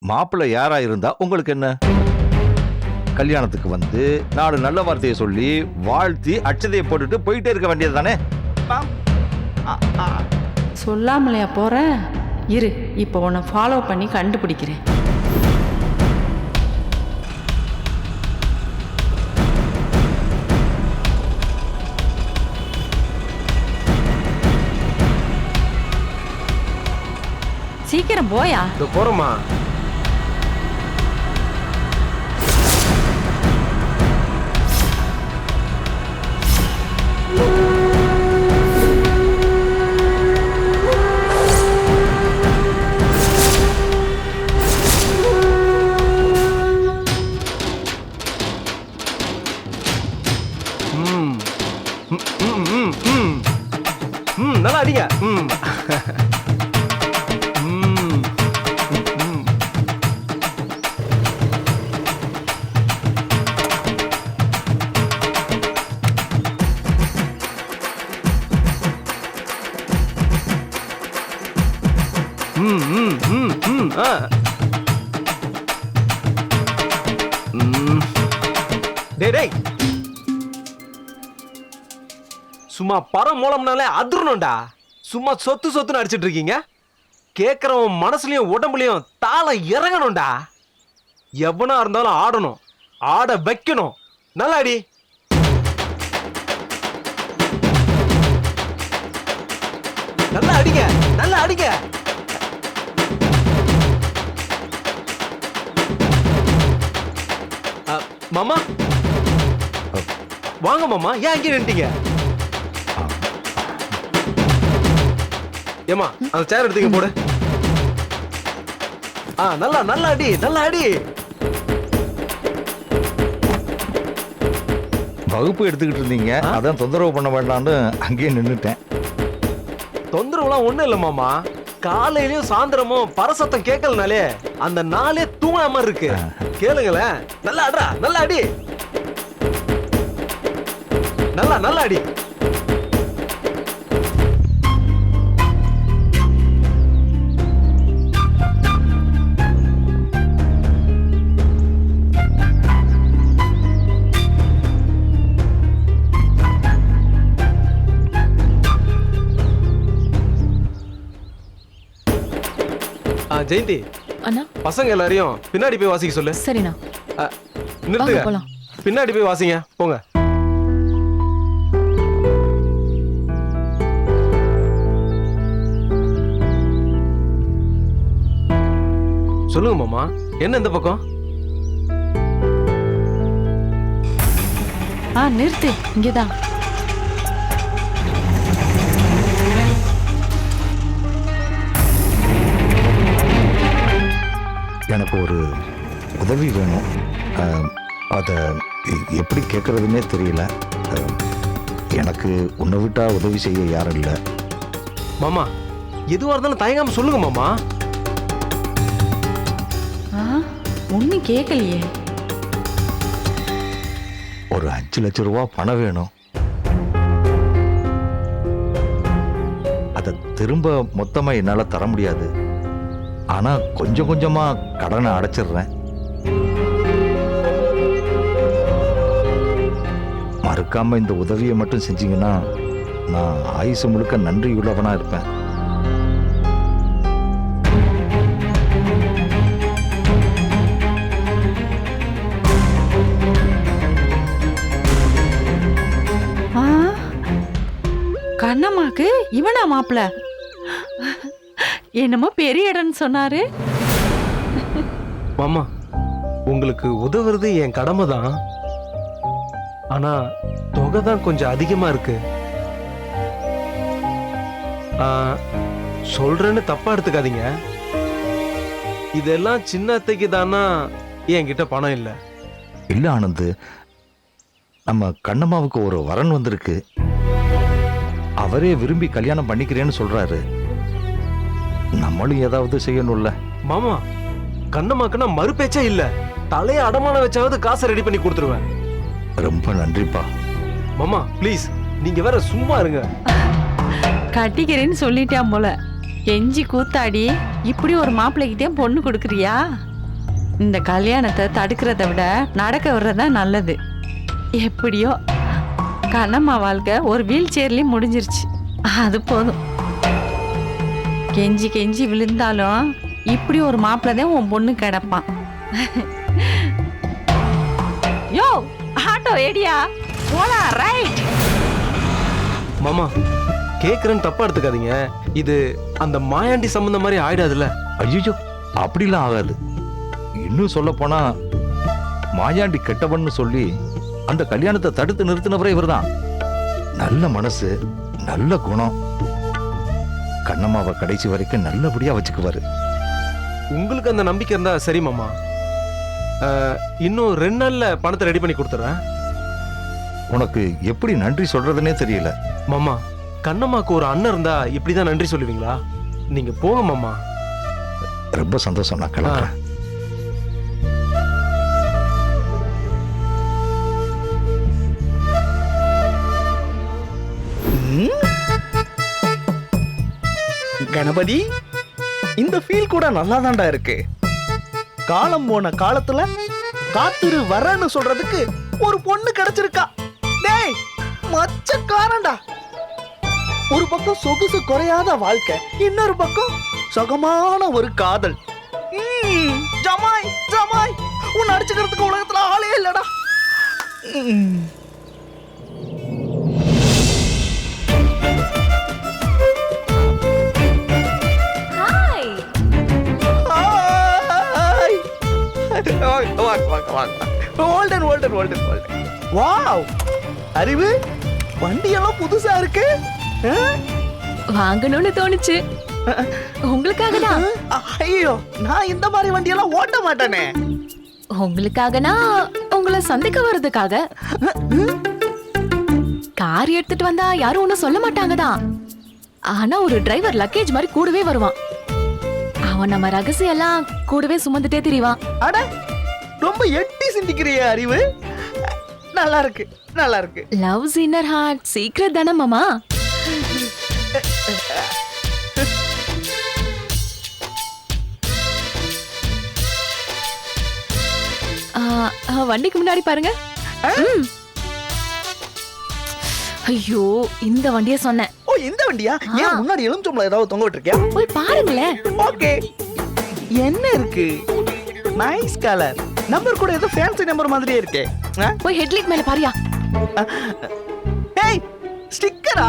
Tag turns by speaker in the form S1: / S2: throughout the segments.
S1: மாப்பிள்ளை யாரா இருந்தா உங்களுக்கு என்ன? கல்யாணத்துக்கு வந்து 4 நல்ல வார்த்தையை சொல்லி வாழ்த்தி அட்சதையை போட்டுட்டு போயிட்டே இருக்க வேண்டியது தானே?
S2: சொல்லாமலையா போற? இரு, இப்போ உன்னை ஃபாலோ பண்ணி கண்டுபிடிக்கிறேன். சீக்கிரம் போயா.
S3: போறோமா? நல்லா அடிங்க. டேய் சும்மா பரம் மூலம்னாலே அதிரணும்டா. சும்மா சொத்து சொத்துன்னு அடிச்சிட்டு இருக்கீங்க. கேட்கறவன் மனசுலயும் உடம்புலயும் தாளம் இறங்கணும்டா. எவனா இருந்தாலும் ஆடணும், ஆட வைக்கணும். நல்லா அடி. நல்லா அடிங்க, நல்லா அடிங்க. மாமா வாங்க மாமா, ஏன் அங்கே நின்ட்டீங்க? ஏமா அந்த சேர் எடுத்தீங்க போடு. நல்லா நல்லா அடி, நல்லா அடி.
S1: வகுப்பு எடுத்துக்கிட்டு இருந்தீங்க, அதான் தொந்தரவு பண்ண வேண்டாம்னு அங்கேயே நின்னுட்டேன்.
S3: தொந்தரவுலாம் ஒண்ணும் இல்ல மாமா. காலையிலயும் சாயந்தரமும் பரசத்தம் கேட்கலனாலே அந்த நாளே தூங்காம மாதிரி இருக்கு. கேளுங்களேன். நல்லா அட்ரா, நல்லா அடி. நல்லா நல்லா அடி. ஜெயந்தி
S4: அண்ணா,
S3: பசங்க எல்லாரையும் பின்னாடி போய் வாசிக்க சொல்லு.
S4: சரிண்ணா.
S3: நிறுத்துங்க,
S4: போலாம்.
S3: பின்னாடி போய் வாசிங்க போங்க. சொல்லுங்க மாமா, என்ன இந்த பக்கம்?
S2: நிறுத்து, இங்கேதான்.
S1: எனக்கு ஒரு உதவி வேணும். அதை எப்படி கேட்கறதுன்னே தெரியல. எனக்கு உன்னை விட்டா உதவி செய்ய யாரும் இல்லை.
S3: மாமா எதுவா இருந்தாலும் தயங்காம சொல்லுங்க மாமா.
S2: ஒன்னும் கேட்கலையே.
S1: ஒரு 5 லட்சம் ரூபா பணம் வேணும். அதை திரும்ப மொத்தமா என்னால தர முடியாது. ஆனா கொஞ்சம் கொஞ்சமா கடனை அடைச்சிடுறேன். மறக்காம இந்த உதவியை மட்டும் செஞ்சீங்கன்னா நான் ஆயுசு முழுக்க நன்றி உள்ளவனா இருப்பேன்.
S2: கண்ணம்மாக்கு இவனா மாப்பிள்ள? என்னமோ பெரிய இடம்னு சொன்னாரு.
S3: மாமா உங்களுக்கு உதவுறது என் கடமை தான். ஆனா தொகை தான் கொஞ்சம் அதிகமா இருக்கு. சொல்றேன்னு தப்பா எடுத்துக்காதீங்க. இதெல்லாம் சின்ன அத்தைக்கு தானா என்கிட்ட பணம் இல்லை.
S1: இல்ல ஆனந்த், நம்ம கண்ணம்மாவுக்கு ஒரு வரன் வந்திருக்கு. அவரே விரும்பி கல்யாணம் பண்ணிக்கிறேன்னு சொல்றாரு. நம்மளும் ஏதாவது செய்யணும்ல.
S3: மாமா கண்ணம்மாக்குன்னா மறுபேச்சே இல்ல. தலைய அடமான வச்சாவது காசை ரெடி பண்ணி கொடுத்துருவேன்.
S1: ரொம்ப நன்றிப்பா.
S3: மாமா ப்ளீஸ், நீங்க வேற சும்மா இருங்க.
S2: கட்டிக்கிறேன்னு சொல்லிட்டான் போல. எஞ்சி கூத்தாடி இப்படி ஒரு மாப்பிள்ளைகிட்டே பொண்ணு கொடுக்குறியா? இந்த கல்யாணத்தை தடுக்கிறத விட நடக்க விடுறது தான் நல்லது. எப்படியோ கண்ணம்மா வாழ்க்கை ஒரு வீல் சேர்லேயும் முடிஞ்சிருச்சு. அது போதும். கெஞ்சி கெஞ்சி விழுந்தாலும் இப்படி ஒரு மாப்பிள்ளை தான் உன் பொண்ணு கிடப்பான். யோ ஆட்டோ ஏடியா போலாம். ரைட்
S3: மாமா, கேக்குறேன்னு தப்பா எடுத்துக்காதீங்க. இது அந்த மாயாண்டி சம்பந்தம் மாதிரி ஆயிடாதுல்ல?
S1: ஐயோ, அப்படிலாம் ஆகாது. இன்னும் சொல்ல போனா மாயாண்டி கெட்டவன்னு சொல்லி அந்த கல்யாணத்தை தடுத்து நிறுத்தினவரே இவர்தான். நல்ல மனசு, நல்ல குணம். கண்ணம்மாவை கடைசி வரைக்கும் நல்லபடியா வச்சுக்குவாரு.
S3: உங்களுக்கு அந்த நம்பிக்கை இருந்தா சரி மாமா. இன்னும் 2 நாள்ல பணத்தை ரெடி பண்ணி கொடுத்துறேன்.
S1: உனக்கு எப்படி நன்றி சொல்றதுன்னே தெரியல.
S3: மாமா, கண்ணம்மாக்கு ஒரு அண்ணன் இருந்தா இப்படிதான் நன்றி சொல்லுவீங்களா? நீங்க போங்க மாமா.
S1: ரொம்ப சந்தோஷம். நான் கிளம்புறேன்.
S4: கணபதி, இந்த ஃபீல் கூட நல்லா தான்டா இருக்கு. காலம் போன காலத்துல காத்துரு வரன்னு சொல்றதுக்கு ஒரு பொண்ணு கிடைச்சிருக்கா. டேய் மச்சக்காரன்டா. ஒரு பக்கம் சொகுசு குறையாத வாழ்க்கை, இன்னொரு பக்கம் சுகமான ஒரு காதல். ஜமாய் ஜமாய், உன்னை அடிச்சுக்கிறதுக்கு உலகத்துல ஆளே இல்லடா. வாவ், அறிவு, வண்டியெல்லாம் புதுசா இருக்கு.
S5: வாங்கணும்னு தோணுச்சு. உங்களுக்காக தான்.
S4: ஐயோ, நான் இந்த மாதிரி வண்டியெல்லாம் ஓட்ட மாட்டேனே.
S5: உங்களுக்காகனா உங்களை சந்திக்க வர்றதுக்காக. கார் எடுத்துட்டு வந்தா யாரும் ஒண்ணும் சொல்ல மாட்டாங்க தான். ஆனா ஒரு டிரைவர் லக்கேஜ் மாதிரி கூடவே வருவான். அவன் நம்ம ரகசியம் எல்லாம் கூடவே சுமந்துட்டே திரிவான்.
S4: அட, ரொம்ப எட்டி சிந்திக்கிறிய அறிவு. நல்லா இருக்கு, நல்லா இருக்கு.
S5: லவ்ஸ் இன்னர் ஹார்ட் சீக்ரெட் தானே மாமா? வண்டிக்கு முன்னாடி பாருங்க. ஐயோ, இந்த வண்டிய சொன்னேன்.
S4: ஓ, இந்த வண்டியா? ஏன் முன்னாடி எலுமிச்சம்பழம் ஏதாவது தொங்க விட்டுருக்கியா?
S5: போய் பாருங்களேன்.
S4: ஓகே, என்ன இருக்கு? Nice colour. நம்பர் கூட ஏதோ ஃபேன்சி நம்பர் மாதிரியே இருக்கே.
S5: போய் ஹெட்லைட் மேல பாரியா.
S4: ஏய், ஸ்டிக்கரா?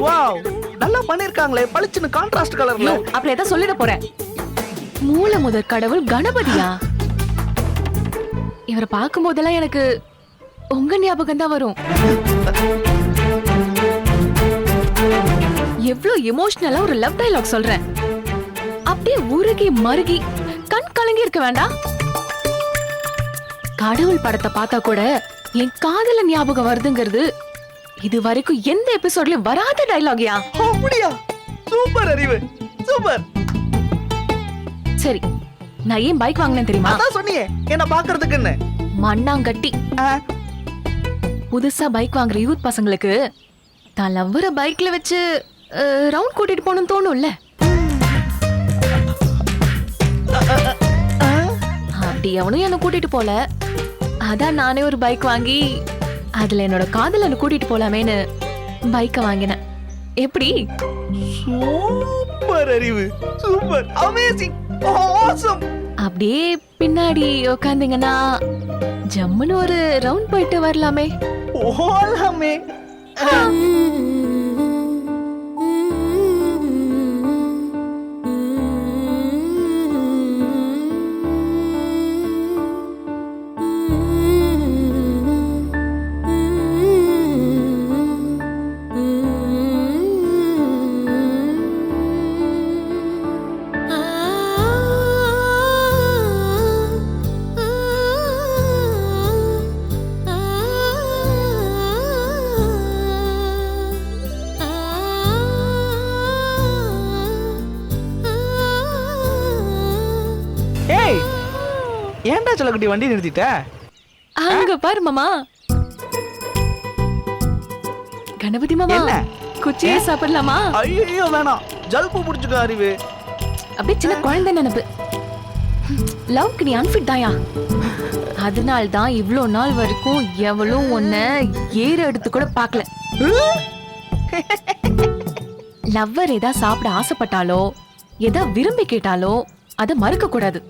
S4: வாவ், நல்லா பண்ணிருக்காங்களே. பளிச்சுன்னு கான்ட்ராஸ்ட் கலர்ல.
S5: அப்படி ஏதோ சொல்லிட போறேன். மூல முதற் கடவுள் கணபதியா? இவரை பார்க்கும் போதெல்லாம் எனக்கு உங்க ஞாபகம் தான் வரும். எவ்வளவு எமோஷனலா ஒரு லவ் டயலாக் சொல்றேன். அப்படியே உருகி மருகி கண் கலங்கி இருக்க வேண்டாம். கடவுள் படத்தை பார்த்தா கூட என் காதல ஞாபகம் வருதுங்கிறது இது வரைக்கும் எந்த எபிசோட்லயும் வராத டயலாக்யா.
S4: அப்படியா? சூப்பர் அறிவு, சூப்பர்.
S5: சரி, நான் ஏன் பைக் வாங்கினேன் தெரியுமா?
S4: அதான் சொன்னியே, என்ன பாக்குறதுக்குன்னு.
S5: மண்ணாங்கட்டி. புதுசா பைக் வாங்குற யூத் பசங்களுக்கு தான் லவ்வர பைக்ல வச்சு ரவுண்ட் கூட்டிட்டு போகணும்னு தோணும்ல. அப்படி எவனும் என்ன கூட்டிட்டு போல. அதான் நானே ஒரு பைக் வாங்கி அதுல என்னோட காதலனை கூட்டிட்டு போலாமேன்னு பைக்கை வாங்கினேன். எப்படி?
S4: சூப்பர் அறிவு, சூப்பர், அமேசிங், ஆசம்.
S5: அப்படியே பின்னாடி உட்காந்தீங்கன்னா ஜம்முன்னு ஒரு ரவுண்ட் போயிட்டு வரலாமே.
S4: போலாமே. ஏன்டா சொல்லக்குட்டி வண்டி நிறுத்திட்ட?
S5: அங்க பாரு மாமா. கணபதி மாமா,
S4: என்ன?
S5: குச்சியே சாப்பிடலாமா?
S4: ஐயோ வேணாம், ஜல்பு புடிச்சுக்க அறிவு.
S5: அப்படியே சின்ன குழந்தை நினைப்பு. லவ்க்கு நீ அன்ஃபிட் தாயா. அதனால தான் இவ்ளோ நாள் வரைக்கும் எவளும் உன்னை ஏறு எடுத்து கூட பார்க்கல. லவ்வர் ஏதா சாப்பிட ஆசைப்பட்டாலோ ஏதா விரும்பி கேட்டாலோ அத மறுக்க கூடாது.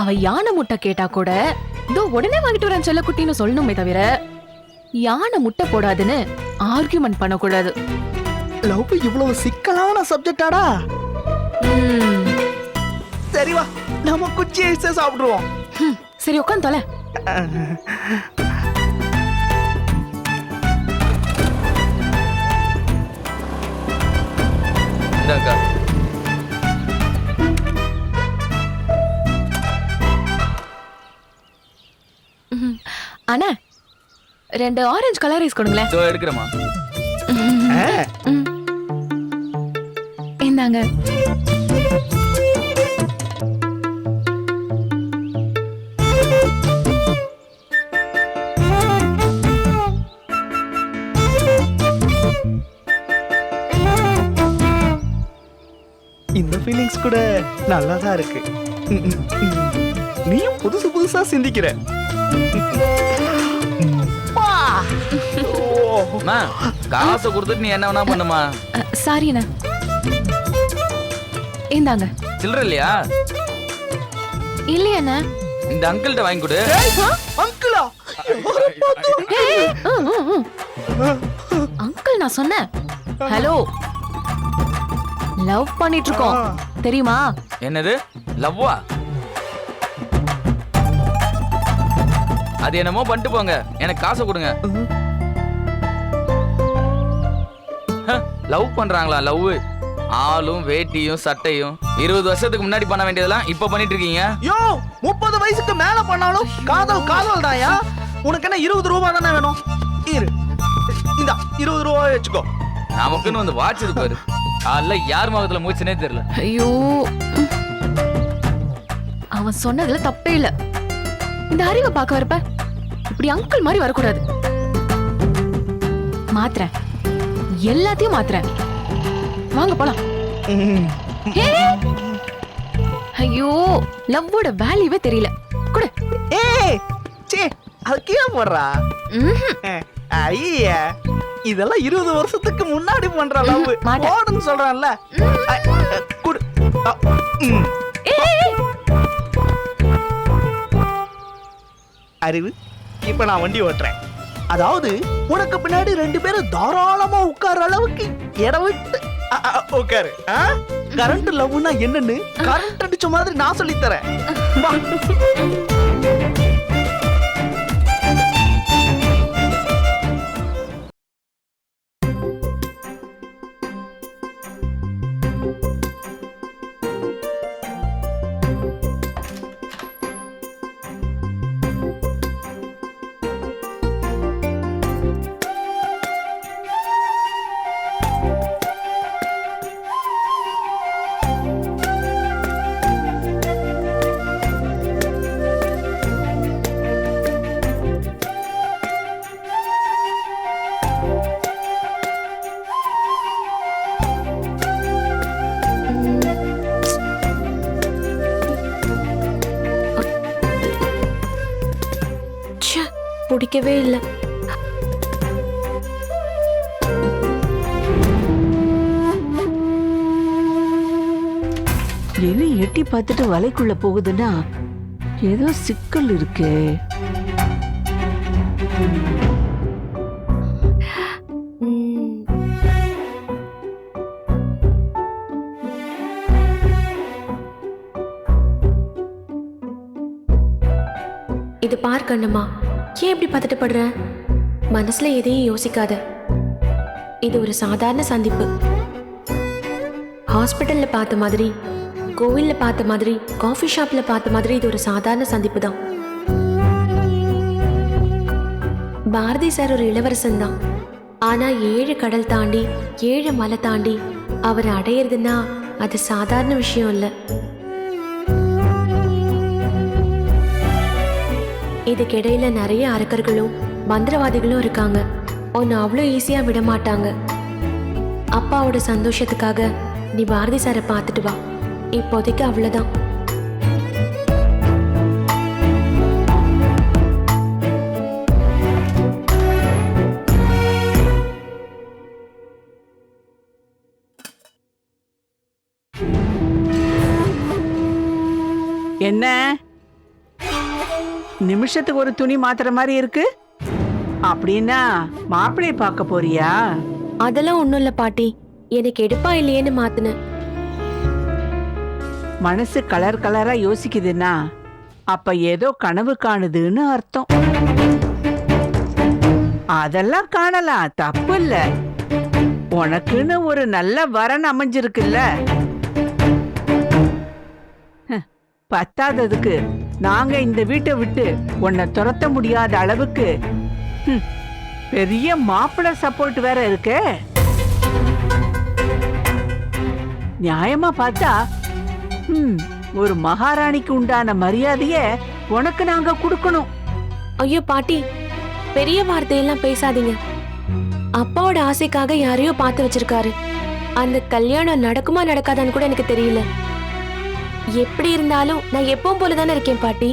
S5: அவ யானை முட்டை கேட்டா கூட இதோ உடனே வாங்கிட்டு வரேன் செல்ல குட்டின்னு சொல்லணுமே தவிர யானை முட்டை போடாதுன்னு ஆர்கியூமெண்ட் பண்ணக்கூடாது.
S4: லவ் இவ்வளவு சிக்கலான சப்ஜெக்டாடா? சரி வா, நம்ம குச்சி ஐஸே சாப்பிடுவோம்.
S5: சரி உட்காந்து தொலை.
S6: இந்தாக்கா.
S5: அண்ணா 2 ஆரஞ்சு கலர் ரைஸ் கொடுங்களேன்.
S6: இதோ எடுக்கிறேம்மா.
S5: இந்தாங்க.
S4: இந்த ஃபீலிங்ஸ் கூட நல்லா தான் இருக்கு. நீயும் புதுசு புதுசா சிந்திக்கிற.
S6: அம்மா, காசை கொடுத்துட்டு நீ என்ன வேணா பண்ணுமா.
S5: சாரி அண்ணா. இந்தாங்க.
S6: சில்லற இல்லையா?
S5: இல்லையா அண்ணா?
S6: இந்த அங்கிள்கிட்ட வாங்கி கொடு.
S4: அங்கிளா?
S5: அங்கிள் நான் சொன்னேன். ஹலோ, லவ் பண்ணிட்டு இருக்கோம் தெரியுமா?
S6: என்னது லவ்வா? அது என்னமோ பண்ணிட்டு போங்க, எனக்கு காசை கொடுங்க. லவ் பண்றாங்களா? லவ் ஆளும் வேட்டியும் சட்டையும் 20 வருஷத்துக்கு முன்னாடி பண்ண வேண்டியதெல்லாம் இப்ப பண்ணிட்டு இருக்கீங்க.
S4: யோ 30 வயசுக்கு மேல பண்ணாலும் காதல் காதல் தாயா. உனக்கு என்ன 20 ரூபாய் தானே வேணும்? இரு, இந்த 20 ரூபாய் வச்சுக்கோ.
S6: நமக்குன்னு வந்து வாட்ச் பாரு. அல்ல யார் முகத்துல மூச்சுனே தெரியல.
S5: ஐயோ, அவன் சொன்னதுல தப்பே இல்ல. இந்த அறிவை பார்க்க வரப்ப இப்படி அங்கிள் மாதிரி வரக்கூடாது. மாத்துறேன், எல்லாத்தையும் மாத்துறேன். வாங்க போலாம். ஐயோ, லவ்வோட வேல்யூவே தெரியல. குடு.
S4: ஏய் சே, அது கீழே போடுறா. ஐயா, இதெல்லாம் 20 வருஷத்துக்கு முன்னாடி பண்ற லவ்.
S5: மாட்டேன்.
S4: போடுன்னு சொல்றான்ல. குடு. அறிவு, இப்ப நான் வண்டி ஓட்டுறேன். அதாவது உனக்கு பின்னாடி 2 பேரும் தாராளமா உட்கார அளவுக்கு இடம் விட்டு உட்காரு. கரண்ட் லவ்னா என்னன்னு கரண்ட் அடிச்ச மாதிரி நான் சொல்லி தரேன்.
S7: பிடிக்கவே இல்லை.
S8: எலி எட்டி பார்த்துட்டு வலைக்குள்ள போகுதுன்னா ஏதோ சிக்கல் இருக்கு.
S7: இது பார் கண்ணம்மா, ஏன் இப்படி பதட்டப்படுற? மனசுல எதையும் யோசிக்காத. இது ஒரு சாதாரண சந்திப்பு. ஹாஸ்பிட்டல்ல பார்த்த மாதிரி, கோவில்ல பார்த்த மாதிரி, காஃபி ஷாப்ல பார்த்த மாதிரி இது ஒரு சாதாரண சந்திப்பு தான். பாரதி சார் ஒரு இளவரசன் தான். ஆனா 7 கடல் தாண்டி 7 மலை தாண்டி அவரை அடையிறதுன்னா அது சாதாரண விஷயம் இல்லை. இதுக்கிடையில நிறைய அரக்கர்களும் மந்திரவாதிகளும் இருக்காங்க. உன்னை அவ்வளோ ஈஸியா விட மாட்டாங்க. அப்பாவோட சந்தோஷத்துக்காக நீ பாரதி சாரை பார்த்துட்டு வா. இப்போதைக்கு அவ்வளோதான்.
S8: என்ன நிமிஷத்துக்கு ஒரு துணி மாத்துற மாதிரி இருக்கு? அப்படின்னா மாப்பிள்ளைய பார்க்க போறியா?
S7: அதெல்லாம் ஒண்ணும் இல்ல பாட்டி, எனக்கு எடுப்பா இல்லையேன்னு மாத்தினேன்.
S8: மனசு கலர் கலரா யோசிக்குதுன்னா அப்ப ஏதோ கனவு காணுதுன்னு அர்த்தம். அதெல்லாம் காணலாம், தப்பு இல்ல. உனக்குன்னு ஒரு நல்ல வரன் அமைஞ்சிருக்குல்ல. பத்தாததுக்கு நாங்க இந்த வீட்டை விட்டு உன்னை துரத்த முடியாத அளவுக்கு பெரிய மாப்பிள்ளை சப்போர்ட் வேற இருக்கு. நியாயமா பார்த்தா ஒரு மகாராணிக்கு உண்டான மரியாதைய உனக்கு நாங்க கொடுக்கணும்.
S7: ஐயோ பாட்டி, பெரிய வார்த்தையெல்லாம் பேசாதீங்க. அப்பாவோட ஆசைக்காக யாரையோ பார்த்து வச்சிருக்காரு. அந்த கல்யாணம் நடக்குமா நடக்காதான்னு கூட எனக்கு தெரியல. எப்படி இருந்தாலும் நான் எப்பவும் போலதானே இருக்கேன் பாட்டி.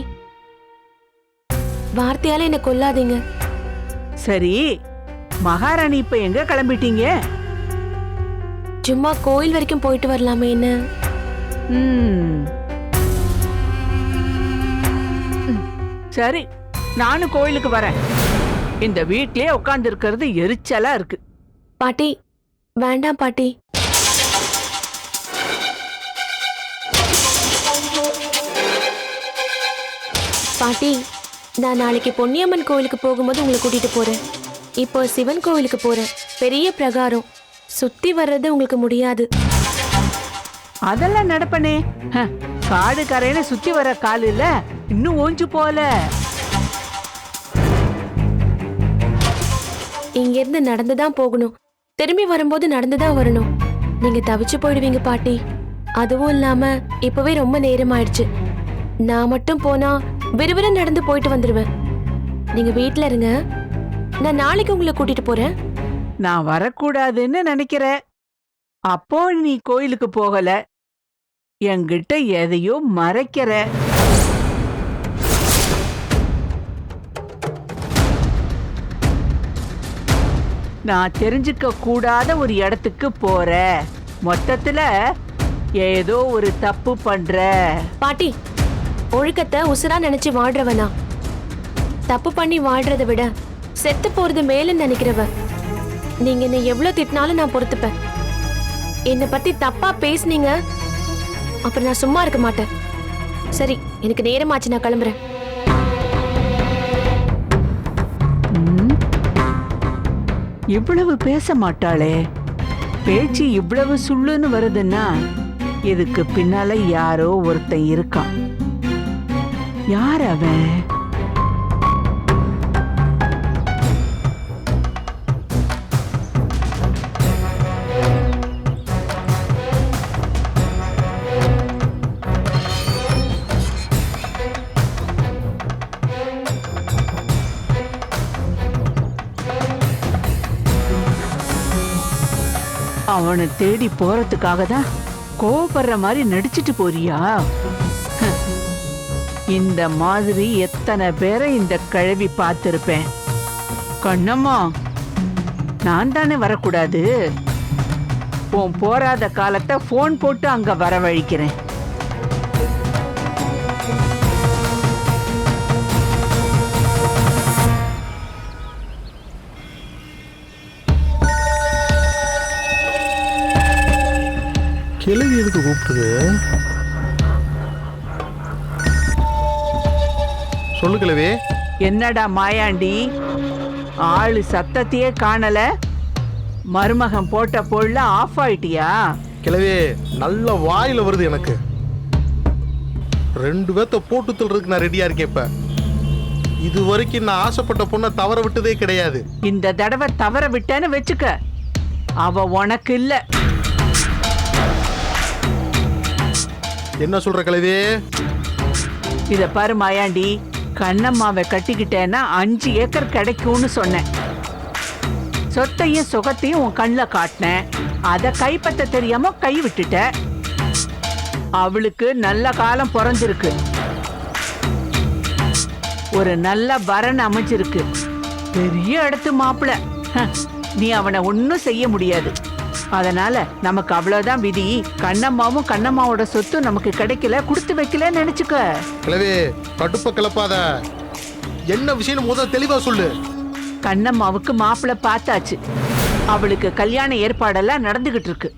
S7: வார்த்தையால என்ன கொல்லாதீங்க.
S8: சரி, மகாராணி இப்ப எங்க கிளம்பிட்டீங்க?
S7: சும்மா கோயில் வரைக்கும் போயிட்டு வரலாமே. என்ன
S8: சரி, நானும் கோயிலுக்கு வரேன். இந்த வீட்லயே உட்கார்ந்து இருக்கிறது எரிச்சலா இருக்கு.
S7: பாட்டி வேண்டாம் பாட்டி. பாட்டி, நான் நாளைக்கு பொன்னியம்மன் கோயிலுக்கு போகும்போது உங்களை கூட்டிட்டு போறேன். இப்போ சிவன் கோவிலுக்கு போறேன். பெரிய பிரகாரம் சுத்தி வர்றது உங்களுக்கு முடியாது.
S8: அதெல்லாம் நடப்பனே. காடு கரைன்னு சுத்தி வர கால் இல்ல, இன்னும் ஓஞ்சு போல.
S7: இங்க இருந்து நடந்துதான் போகணும். திரும்பி வரும்போது நடந்துதான் வரணும். நீங்க தவிச்சு போயிடுவீங்க பாட்டி. அதுவும் இல்லாம இப்பவே ரொம்ப நேரம் ஆயிடுச்சு. நான் மட்டும் போனா விறுவிறு நடந்து போயிட்டு வந்துருவேன். நீங்க வீட்ல இருங்க, நான் நாளைக்கு உங்களை கூட்டிட்டு போறேன்.
S8: நான் வரக்கூடாதுன்னு நினைக்கிற. அப்போ நீ கோயிலுக்கு போகல, என்கிட்ட எதையோ மறைக்கிற. நான் தெரிஞ்சுக்க கூடாத ஒரு இடத்துக்கு போற. மொத்தத்துல ஏதோ ஒரு தப்பு பண்ற.
S7: பாட்டி, ஒழுக்கத்தை உசுரா நினைச்சு வாழ்றவனா? தப்பு பண்ணி வாழ்றதை விட செத்து போறது மேலன்னு நினைக்கிறவ. நீங்க என்ன எவ்வளவு திட்டினாலும் நான் பொறுத்துப்பேன். என்னை பத்தி தப்பா பேசுனீங்க, அப்புறம் நான் சும்மா இருக்க மாட்டேன். சரி, எனக்கு நேரமாச்சு, நான் கிளம்புறேன்.
S8: இவ்வளவு பேச மாட்டாளே. பேச்சு இவ்வளவு சுள்ளுன்னு வருதுன்னா இதுக்கு பின்னால யாரோ ஒருத்தன் இருக்கான். யார் அவன்? அவனை தேடி போறதுக்காக தான் கோபப்படுற மாதிரி நடிச்சிட்டு போறியா? இந்த மாதிரி எத்தனை பேரை இந்த கிழவி பார்த்திருப்பேன். கண்ணம்மா, நான் தானே வரக்கூடாது? உன் போராத காலத்தை போன் போட்டு அங்க வரவழைக்கிறேன்.
S9: கிளவி எதுக்கு கூப்பிடுது? சொல்லு கிளவி.
S8: என்னடா மாயாண்டி, ஆளு சத்தத்தையே காணல. மருமகன் போட்ட பொருள ஆஃப் ஆயிட்டியா?
S9: கிளவி நல்ல வாயில வருது எனக்கு. 2 பேத்த போட்டு தள்ளுறதுக்கு நான் ரெடியா இருக்கேன். இப்ப இது வரைக்கும் நான் ஆசைப்பட்ட பொண்ணை தவற விட்டதே கிடையாது.
S8: இந்த தடவை தவற விட்டேன்னு வச்சுக்க, அவ உனக்கு இல்ல.
S9: என்ன சொல்ற கிளவி?
S8: இத பாரு மாயாண்டி, கண்ணம்மாவை கட்டிக்கிட்டேன்னா 5 ஏக்கர் கிடைக்கும்னு சொன்னேன். சொத்தையும் சுகத்தையும் உன் கண்ணில் காட்டினேன். அதை கைப்பற்ற தெரியாம கை விட்டுட்ட. அவளுக்கு நல்ல காலம் பிறந்திருக்கு. ஒரு நல்ல வரன் அமைஞ்சிருக்கு. பெரிய இடத்து மாப்பிள்ள. நீ அவனை ஒன்னும் செய்ய முடியாது. அதனால நமக்கு அவ்வளவுதான் விதி. கண்ணம்மாவும் கண்ணம்மாவோட சொத்து நமக்கு கிடைக்கல, கொடுத்து வைக்கலன்னு நினைச்சுக்க.
S9: கிழவி கடுப்ப கிளப்பாத. என்ன விஷயம் முதல்ல தெளிவா சொல்லு.
S8: கண்ணம்மாவுக்கு மாப்பிள்ளை பார்த்தாச்சு. அவளுக்கு கல்யாண ஏற்பாடெல்லாம் நடந்துகிட்டு இருக்கு.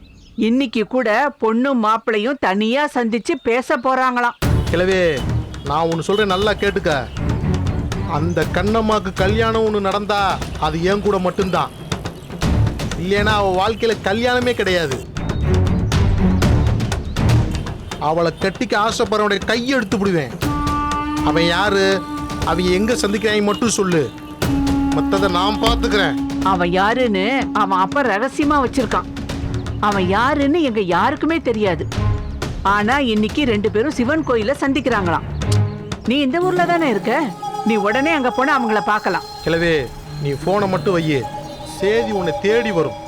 S8: இன்னைக்கு கூட பொண்ணும் மாப்பிள்ளையும் தனியா சந்திச்சு பேச போறாங்களாம்.
S9: கிழவி நான் ஒன்னு சொல்றேன், நல்லா கேட்டுக்க. அந்த கண்ணம்மாக்கு கல்யாணம் ஒன்று நடந்தா அது ஏன் கூட மட்டும்தான். இல்லைன்னா அவ வாழ்க்கையில கல்யாணமே கிடையாது. அவளை கட்டிக்க ஆசைப்படுறவனுடைய கையை எடுத்து விடுவேன். அவன் யாரு, அவங்க எங்க சந்திக்கிறாங்க மட்டும் சொல்லு, மத்தத நான் பாத்துக்கிறேன்.
S8: அவன் யாருன்னு அவன் அப்ப ரகசியமா வச்சிருக்கான். அவன் யாருன்னு எங்க யாருக்குமே தெரியாது. ஆனா இன்னைக்கு 2 பேரும் சிவன் கோயில சந்திக்கிறாங்களாம். நீ இந்த ஊர்ல தானே இருக்க, நீ உடனே அங்க போன அவங்கள பார்க்கலாம்.
S9: கிழவே நீ போனை மட்டும் வையே, சேதி உன்னை தேடி வரும்.